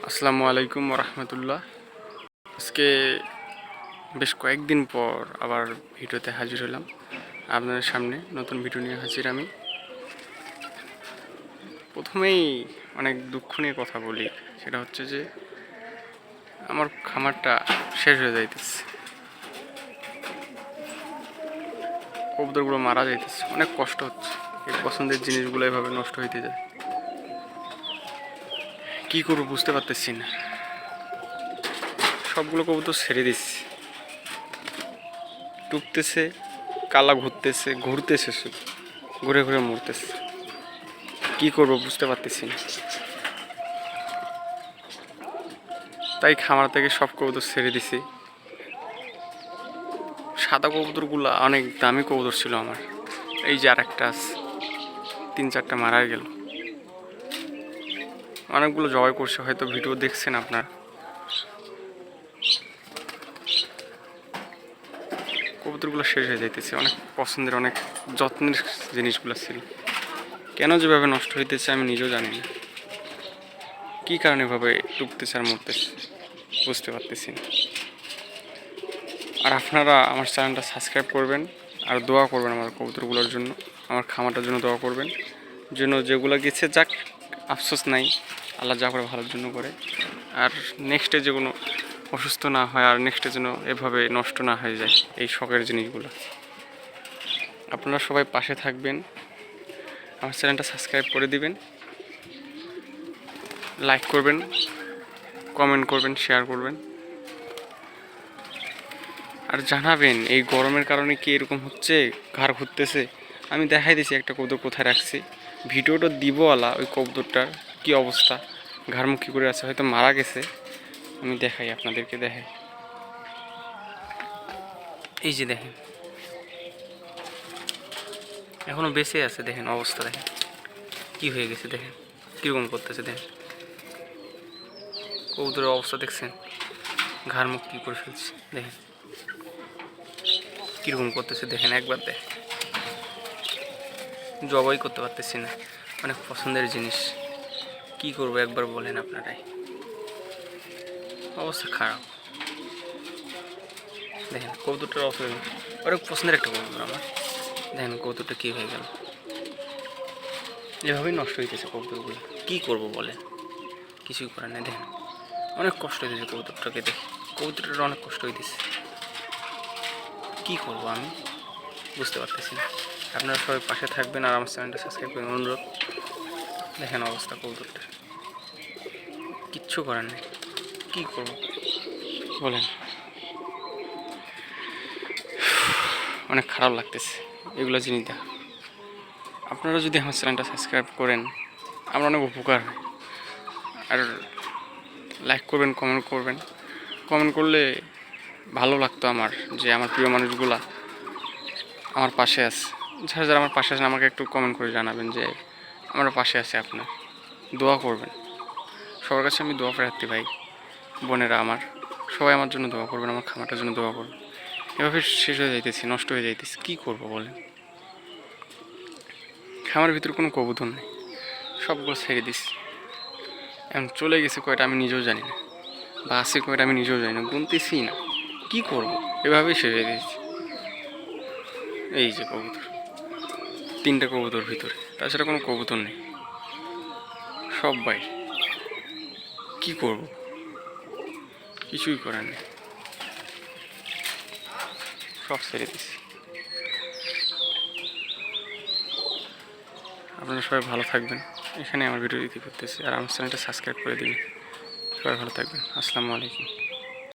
আসসালামু আলাইকুম রহমতুল্লাহ। আজকে বেশ কয়েকদিন পর আবার ভিডিওতে হাজির হলাম। আপনাদের সামনে নতুন ভিডিও নিয়ে হাজির আমি। প্রথমেই অনেক দুঃখ নিয়ে কথা বলি, সেটা হচ্ছে যে আমার খামারটা শেষ হয়ে যাইতেছে, কবুতরগুলো মারা যাইতেছে, অনেক কষ্ট হচ্ছে। এই পছন্দের জিনিসগুলো এভাবে নষ্ট হইতে যায়, কী করবো বুঝতে পারতেছি না। সবগুলো কবুতর ছেড়ে দিচ্ছি, টুকতেছে, কালা ঘুরতেছে শুধু, ঘুরে ঘুরে মরতেছে। কী করবো বুঝতে পারতেছি না। তাই খামার থেকে সব কবুতর ছেড়ে দিছি। সাদা কবুতরগুলো অনেক দামি কবুতর ছিল আমার। এই যে আর একটা আছে, 3-4টা মারা গেল। অনেকগুলো জবাই করছে, হয়তো ভিডিও দেখছেন আপনার। কবুতরগুলো শেষ হয়ে যাইতেছে, অনেক পছন্দের অনেক যত্নের জিনিসগুলো ছিল। কেন যেভাবে নষ্ট হইতেছে আমি নিজেও জানি না। কী কারণে এভাবে টুকতেছে আর মরতেছে বুঝতে পারতেছি না। আর আপনারা আমার চ্যানেলটা সাবস্ক্রাইব করবেন আর দোয়া করবেন আমার কবুতরগুলোর জন্য, আমার খামারটার জন্য দোয়া করবেন। যেন যেগুলো গেছে যাক, আফসোস নাই, আল্লাহ যা করে ভালোর জন্য করে। আর নেক্সটে যে কোনো অসুস্থ না হয়, আর নেক্সটে যেন এভাবে নষ্ট না হয়ে যায় এই শখের জিনিসগুলো। আপনারা সবাই পাশে থাকবেন, আমার চ্যানেলটা সাবস্ক্রাইব করে দিবেন, লাইক করবেন, কমেন্ট করবেন, শেয়ার করবেন। আর জানাবেন এই গরমের কারণে কি এরকম হচ্ছে, ঘাড় ঘুরতেছে। আমি দেখাই দিছি একটা কবুতর কোথায় রাখছি, ভিডিওটা দিব আলা ওই কবুতরটার কি অবস্থা, ঘাড়মুখ কী করে আছে, হয়তো মারা গেছে। আমি দেখাই, আপনাদেরকে দেখাই। এই যে দেখেন, এখনো বেঁচে আছে, দেখেন অবস্থা, দেখেন কি হয়ে গেছে, দেখেন কীরকম করতেছে, দেখেন কবুতরের অবস্থা দেখছেন, ঘাড়মুখ কী করে ফেলছে, দেখেন কীরকম করতেছে, দেখেন একবার দেখেন। জবাই করতে পারতেছি না, অনেক পছন্দের জিনিস, কি করব একবার বলেন আপনারাই। অবস্থা খারাপ, দেখেন কবুতরটার অবস্থা, অনেক পছন্দের একটা কবুতর আমার। দেখেন কবুতরটা কী হয়ে গেল, এভাবেই নষ্ট হইতেছে কবুতরগুলো। কী করব বলেন, কিছুই করার নেই। দেখেন অনেক কষ্ট হইতেছে কবুতরটাকে দেখে, কবুতরটার অনেক কষ্ট হইতেছে। কী করব আমি বুঝতে পারতেছি না। আপনারা সবাই পাশে থাকবেন আর আমার চ্যানেলটা সাবস্ক্রাইব করবেন অনুরোধ। দেখেন অবস্থা কবুতরটা, কিচ্ছু করার নেই, কী করব বলেন। অনেক খারাপ লাগতেছে এগুলো জিনিস দেখা। আপনারা যদি আমার চ্যানেলটা সাবস্ক্রাইব করেন আমার অনেক উপকার হয়। আর লাইক করবেন, কমেন্ট করবেন। কমেন্ট করলে ভালো লাগতো আমার, যে আমার প্রিয় মানুষগুলা আমার পাশে আছে। যারা যারা আমার পাশে আছেন আমাকে একটু কমেন্ট করে জানাবেন যে আমার পাশে আছে আপনার, দোয়া করবেন। সবার কাছে আমি দোয়া প্রার্থী ভাই বোনেরা আমার, সবাই আমার জন্য দোয়া করবেন, আমার খামারটার জন্য দোয়া করবেন। এভাবে শেষ হয়ে যাইতেছি, নষ্ট হয়ে যাইতেছি, কী করবো বলেন। খামারের ভিতরে কোনো কবুতর নেই, সবগুলো ছেড়ে দিছি। এখন চলে গেছে কয়টা আমি নিজেও জানি না, বা আছে কয়টা আমি নিজেও জানি না, গুনতেছি না, কী করবো। এভাবেই শেষ হয়ে দিয়েছি। এই যে কবুতর, 3টা কবুতর ভিতরে, তাছাড়া কোনো কবুতর নেই, সব বাইরে। কী করব, কিছুই করার নেই, সব ছেড়ে দিছি। আপনারা সবাই ভালো থাকবেন, এখানে আমার ভিডিও দিতে করতেছি। আর আমার চ্যানেলটা সাবস্ক্রাইব করে দিন। সবাই ভালো থাকবেন, আসসালামু আলাইকুম।